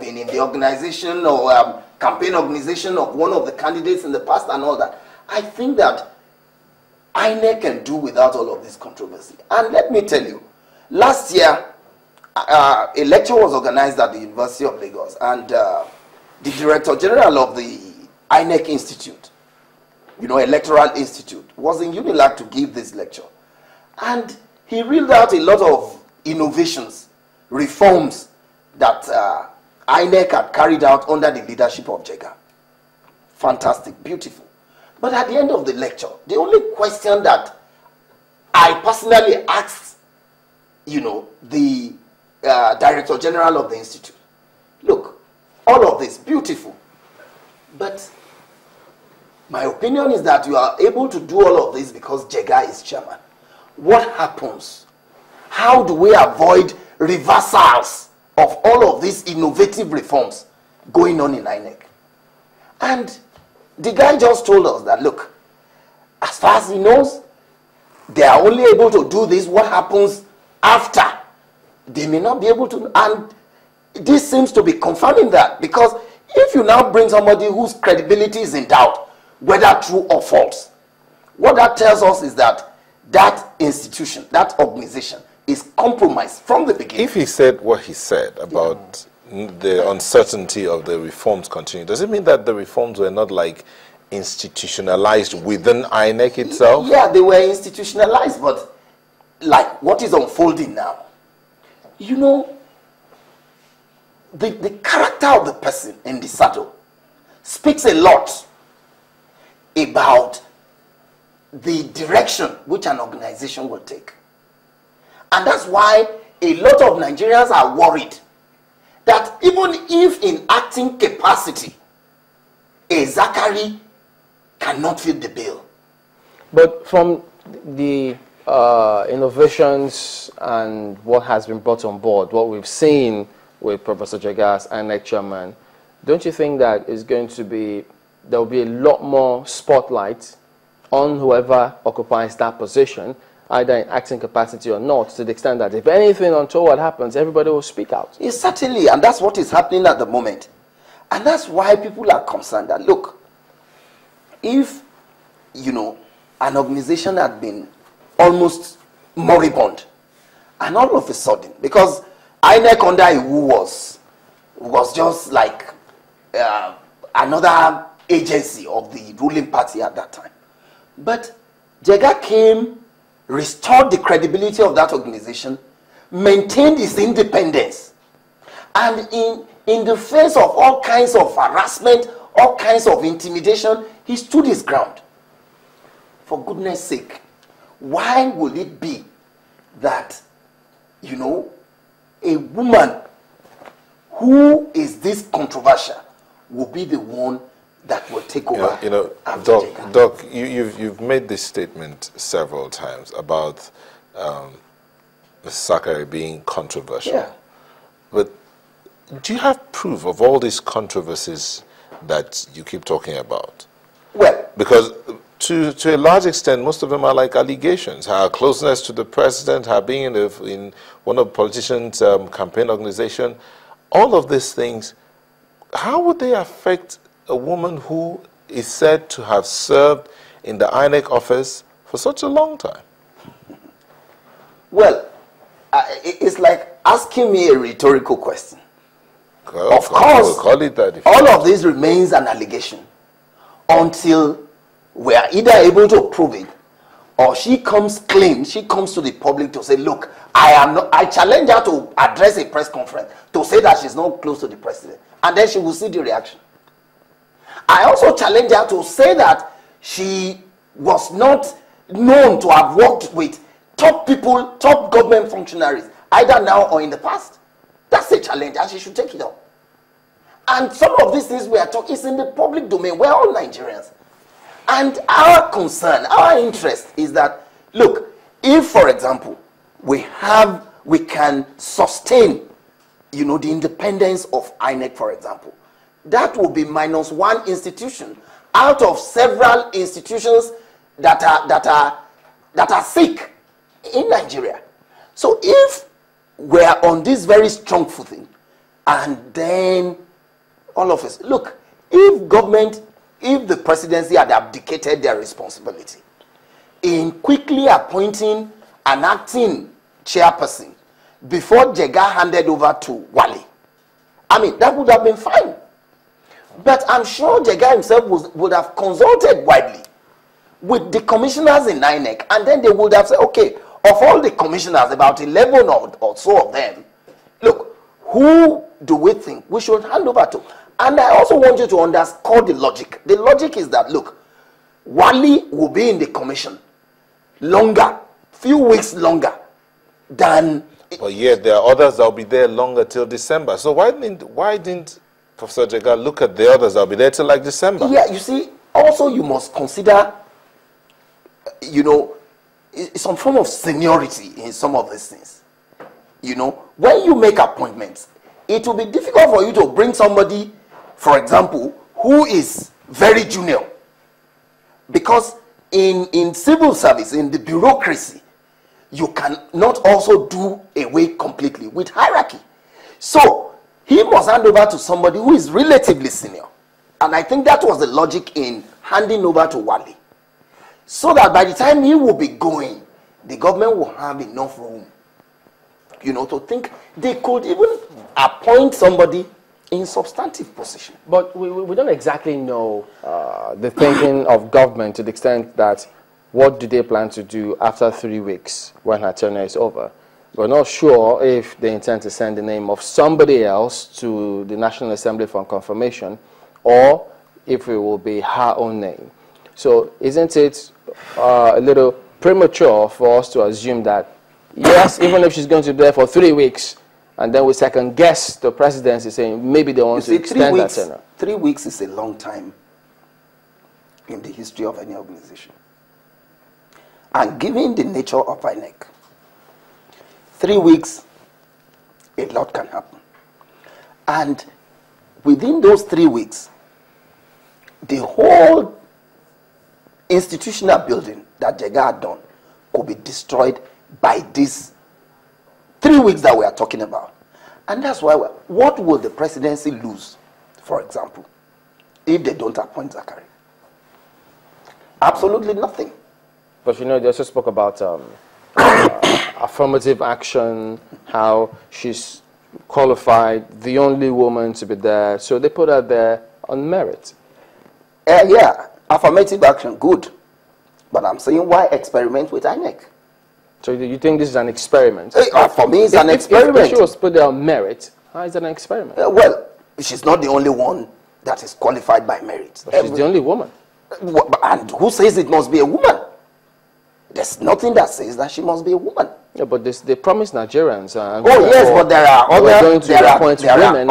been in the organization or campaign organization of one of the candidates in the past and all that. I think that INEC can do without all of this controversy. And let me tell you, last year, a lecture was organized at the University of Lagos, and the Director General of the INEC Institute, Electoral Institute, was in UNILAG to give this lecture. And he reeled out a lot of innovations, reforms that INEC had carried out under the leadership of Jega. Fantastic, beautiful. But at the end of the lecture, the only question that I personally asked, the Director General of the Institute, look, all of this, beautiful, but my opinion is that you are able to do all of this because Jega is chairman. What happens? How do we avoid reversals of all of these innovative reforms going on in INEC? And the guy just told us that, look, as far as he knows, they are only able to do this. What happens after? They may not be able to. And this seems to be confirming that, because if you now bring somebody whose credibility is in doubt, whether true or false, what that tells us is that that institution, that organization, is compromised from the beginning. If he said what he said about the uncertainty of the reforms continuing, does it mean that the reforms were not like institutionalized within INEC itself? Yeah, they were institutionalized, but like what is unfolding now, the character of the person in the saddle speaks a lot about the direction which an organization will take. And that's why a lot of Nigerians are worried that even if in acting capacity, a Zakari cannot fit the bill. But from the innovations and what has been brought on board, what we've seen with Professor Jega's INEC chairman, don't you think that is going to be, there will be a lot more spotlight on whoever occupies that position, either in acting capacity or not, to the extent that if anything untoward happens, everybody will speak out? Yes, certainly, and that's what is happening at the moment. And that's why people are concerned that, look, if, an organization had been almost moribund, and all of a sudden, because INEC under Iwu was just like another agency of the ruling party at that time. But Jega came, restored the credibility of that organization, maintained its independence, and in the face of all kinds of harassment, all kinds of intimidation, he stood his ground. For goodness sake, why will it be that, a woman who is this controversial will be the one that will take over? Doc, you've made this statement several times about Zakari being controversial. Yeah. But do you have proof of all these controversies that you keep talking about? Well, because to a large extent, most of them are like allegations. Her closeness to the president, her being in one of the politicians' campaign organization, all of these things, how would they affect a woman who is said to have served in the INEC office for such a long time? Well, it's like asking me a rhetorical question. Well, of course, we'll call it that all of this remains an allegation until we are either able to prove it, or she comes clean, she comes to the public to say, look, I challenge her to address a press conference to say that she's not close to the president, and then she will see the reaction. I also challenge her to say that she was not known to have worked with top people, top government functionaries, either now or in the past. That's a challenge, and she should take it up. And some of these things we are talking is in the public domain. We're all Nigerians. And our concern, our interest is that, look, if, for example, we can sustain, the independence of INEC, for example, that will be minus one institution out of several institutions that are sick in Nigeria. So if we are on this very strong footing, and then all of us. Look, if the presidency had abdicated their responsibility in quickly appointing an acting chairperson before Jega handed over to Wale, I mean, that would have been fine. But I'm sure Jega himself would have consulted widely with the commissioners in INEC, and then they would have said, okay, of all the commissioners, about 11 or so of them, look, who do we think we should hand over to? And I also want you to underscore the logic. The logic is that, look, Wale will be in the commission longer, few weeks longer than... But yet there are others that will be there longer till December. So why didn't Professor Jega look at the others that will be there till like December? Yeah, you see, also you must consider, you know, some form of seniority in some of these things. You know, when you make appointments, it will be difficult for you to bring somebody, for example, who is very junior. Because in civil service, in the bureaucracy, you cannot also do away completely with hierarchy. So he must hand over to somebody who is relatively senior. And I think that was the logic in handing over to Wale. So that by the time he will be going, the government will have enough room, you know, to think they could even appoint somebody in substantive position. But we don't exactly know the thinking of government to the extent that what do they plan to do after 3 weeks when her tenure is over. We're not sure if they intend to send the name of somebody else to the National Assembly for confirmation or if it will be her own name. So isn't it a little premature for us to assume that, yes, even if she's going to be there for 3 weeks, and then we second guess the presidency saying maybe they want to extend that tenure. 3 weeks is a long time in the history of any organization. And given the nature of INEC, 3 weeks, a lot can happen. And within those 3 weeks, the whole institutional building that Jega had done could be destroyed by these 3 weeks that we are talking about. And that's why, what will the presidency lose, for example, if they don't appoint Zakari? Absolutely nothing. But you know, they also spoke about affirmative action, how she's qualified, the only woman to be there. So they put her there on merit. Yeah, affirmative action, good. But I'm saying, why experiment with INEC? So you think this is an experiment? For me, it's an experiment. If she was put there on merit, how is it an experiment? Well, she's not the only one that is qualified by merit. But she's the only woman. And who says it must be a woman? There's nothing that says that she must be a woman. Yeah, but they promise Nigerians. Oh yes, but there are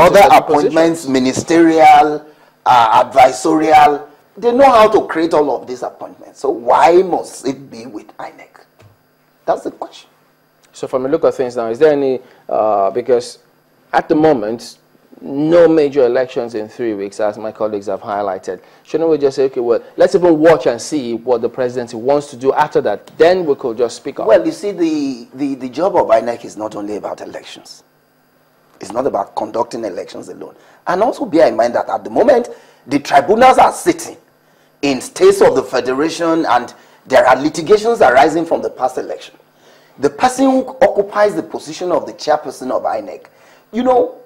other appointments, ministerial, advisorial. They know how to create all of these appointments. So why must it be with INEC? That's the question. So from a look at things now, is there any, because at the moment, no major elections in 3 weeks, as my colleagues have highlighted. Shouldn't we just say, okay, well, let's even watch and see what the presidency wants to do after that? Then we could just speak up. Well, you see, the job of INEC is not only about elections. It's not about conducting elections alone. And also bear in mind that at the moment, the tribunals are sitting in states of the federation and there are litigations arising from the past election. The person who occupies the position of the chairperson of INEC, you know,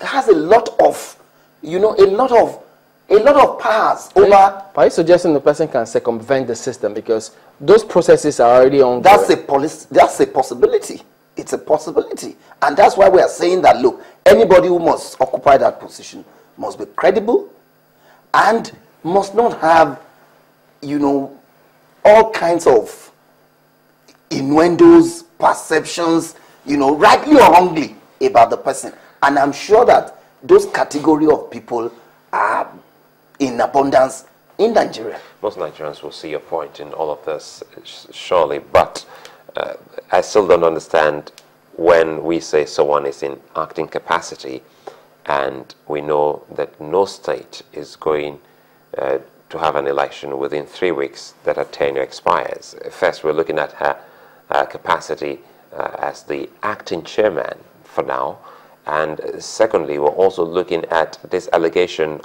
has a lot of, you know, a lot of powers over. Are you suggesting the person can circumvent the system because those processes are already ongoing? That's a possibility. It's a possibility, and that's why we are saying that. Look, anybody who must occupy that position must be credible, and must not have, you know, all kinds of innuendos, perceptions, you know, rightly or wrongly about the person. And I'm sure that those category of people are in abundance in Nigeria. Most Nigerians will see your point in all of this, surely, but I still don't understand when we say someone is in acting capacity and we know that no state is going to have an election within 3 weeks that her tenure expires. First, we're looking at her capacity as the acting chairman for now, And secondly, we're also looking at this allegation